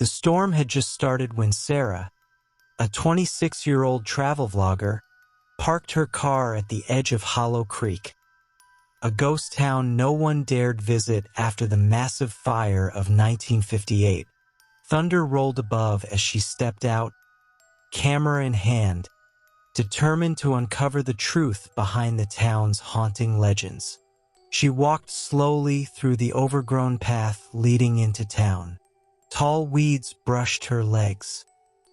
The storm had just started when Sarah, a 26-year-old travel vlogger, parked her car at the edge of Hollow Creek, a ghost town no one dared visit after the massive fire of 1958. Thunder rolled above as she stepped out, camera in hand, determined to uncover the truth behind the town's haunting legends. She walked slowly through the overgrown path leading into town. Tall weeds brushed her legs.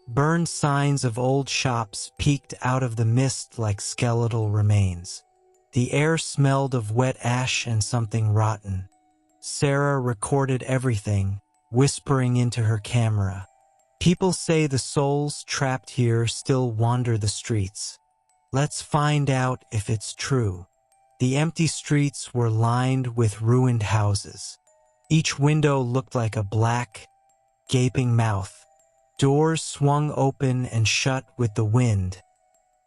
Burned signs of old shops peeked out of the mist like skeletal remains. The air smelled of wet ash and something rotten. Sarah recorded everything, whispering into her camera. People say the souls trapped here still wander the streets. Let's find out if it's true. The empty streets were lined with ruined houses. Each window looked like a black, gaping mouth. Doors swung open and shut with the wind,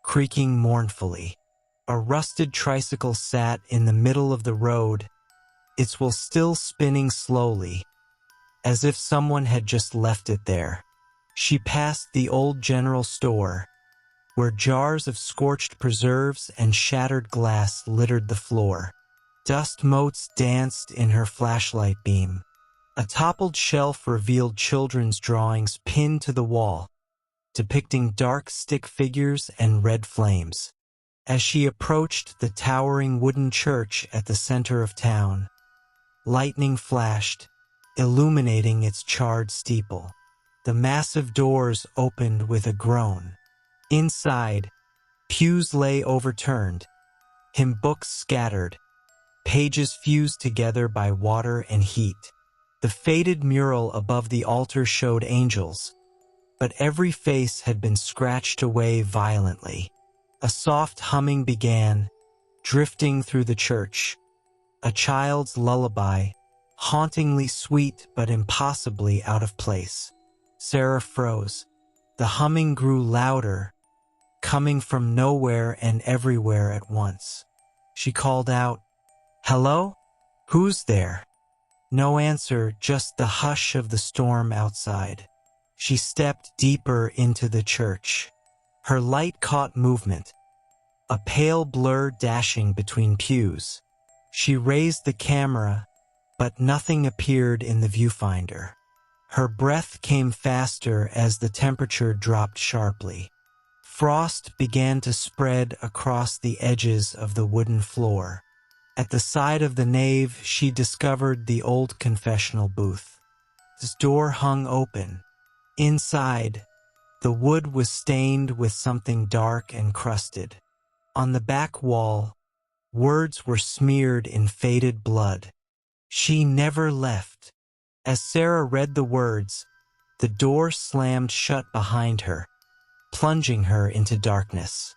creaking mournfully. A rusted tricycle sat in the middle of the road, its wheel still spinning slowly, as if someone had just left it there. She passed the old general store, where jars of scorched preserves and shattered glass littered the floor. Dust motes danced in her flashlight beam. A toppled shelf revealed children's drawings pinned to the wall, depicting dark stick figures and red flames. As she approached the towering wooden church at the center of town, lightning flashed, illuminating its charred steeple. The massive doors opened with a groan. Inside, pews lay overturned, hymn books scattered, pages fused together by water and heat. The faded mural above the altar showed angels, but every face had been scratched away violently. A soft humming began, drifting through the church. A child's lullaby, hauntingly sweet but impossibly out of place. Sarah froze. The humming grew louder, coming from nowhere and everywhere at once. She called out, "Hello? Who's there?" No answer, just the hush of the storm outside. She stepped deeper into the church. Her light caught movement, a pale blur dashing between pews. She raised the camera, but nothing appeared in the viewfinder. Her breath came faster as the temperature dropped sharply. Frost began to spread across the edges of the wooden floor. At the side of the nave, she discovered the old confessional booth. Its door hung open. Inside, the wood was stained with something dark and crusted. On the back wall, words were smeared in faded blood. "She never left." As Sarah read the words, the door slammed shut behind her, plunging her into darkness.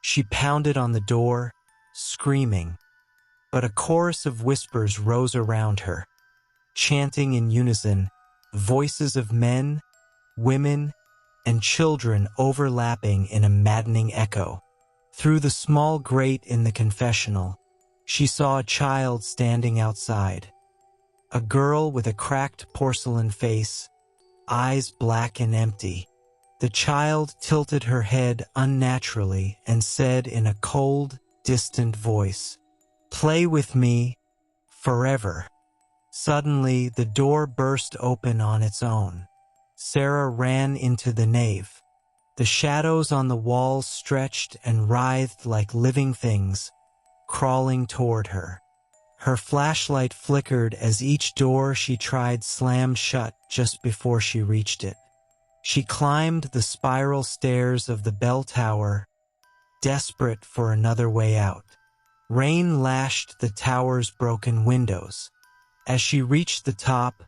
She pounded on the door, screaming, but a chorus of whispers rose around her, chanting in unison, voices of men, women, and children overlapping in a maddening echo. Through the small grate in the confessional, she saw a child standing outside. A girl with a cracked porcelain face, eyes black and empty. The child tilted her head unnaturally and said in a cold, distant voice, "Play with me, forever." Suddenly, the door burst open on its own. Sarah ran into the nave. The shadows on the walls stretched and writhed like living things, crawling toward her. Her flashlight flickered as each door she tried slammed shut just before she reached it. She climbed the spiral stairs of the bell tower, desperate for another way out. Rain lashed the tower's broken windows. As she reached the top,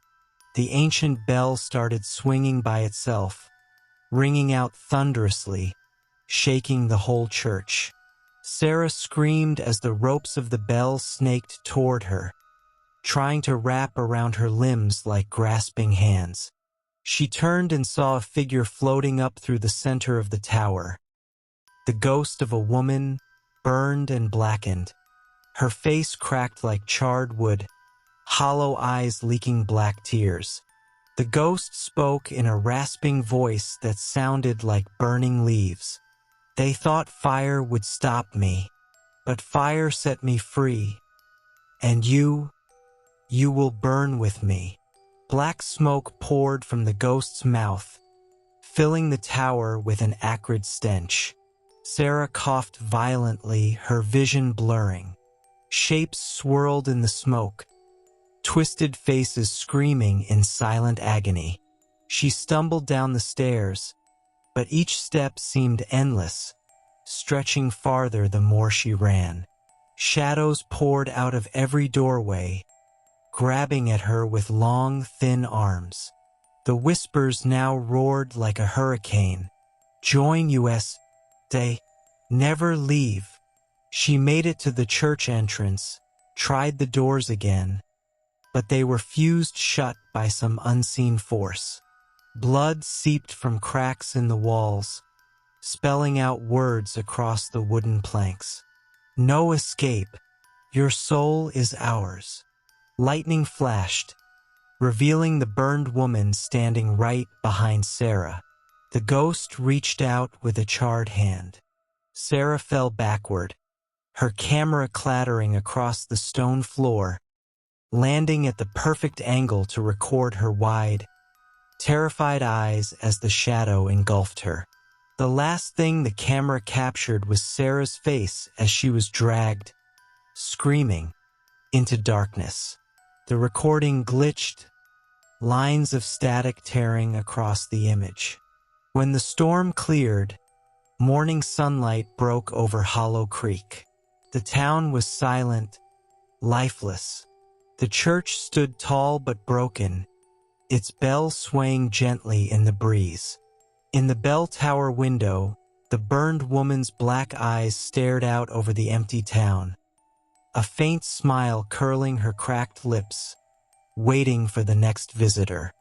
the ancient bell started swinging by itself, ringing out thunderously, shaking the whole church. Sarah screamed as the ropes of the bell snaked toward her, trying to wrap around her limbs like grasping hands. She turned and saw a figure floating up through the center of the tower, the ghost of a woman, burned and blackened, her face cracked like charred wood, hollow eyes leaking black tears. The The ghost spoke in a rasping voice that sounded like burning leaves. They thought fire would stop me, but fire set me free. And you will burn with me. Black smoke poured from the ghost's mouth, filling the tower with an acrid stench. Sarah coughed violently, her vision blurring. Shapes swirled in the smoke, twisted faces screaming in silent agony. She stumbled down the stairs, but each step seemed endless, stretching farther the more she ran. Shadows poured out of every doorway, grabbing at her with long, thin arms. The whispers now roared like a hurricane. Join us. Stay. Never leave. She made it to the church entrance, tried the doors again, but they were fused shut by some unseen force. Blood seeped from cracks in the walls, spelling out words across the wooden planks. No escape. Your soul is ours. Lightning flashed, revealing the burned woman standing right behind Sarah. The ghost reached out with a charred hand. Sarah fell backward, her camera clattering across the stone floor, landing at the perfect angle to record her wide, terrified eyes as the shadow engulfed her. The last thing the camera captured was Sarah's face as she was dragged, screaming, into darkness. The recording glitched, lines of static tearing across the image. When the storm cleared, morning sunlight broke over Hollow Creek. The town was silent, lifeless. The church stood tall but broken, its bell swaying gently in the breeze. In the bell tower window, the burned woman's black eyes stared out over the empty town, a faint smile curling her cracked lips, waiting for the next visitor.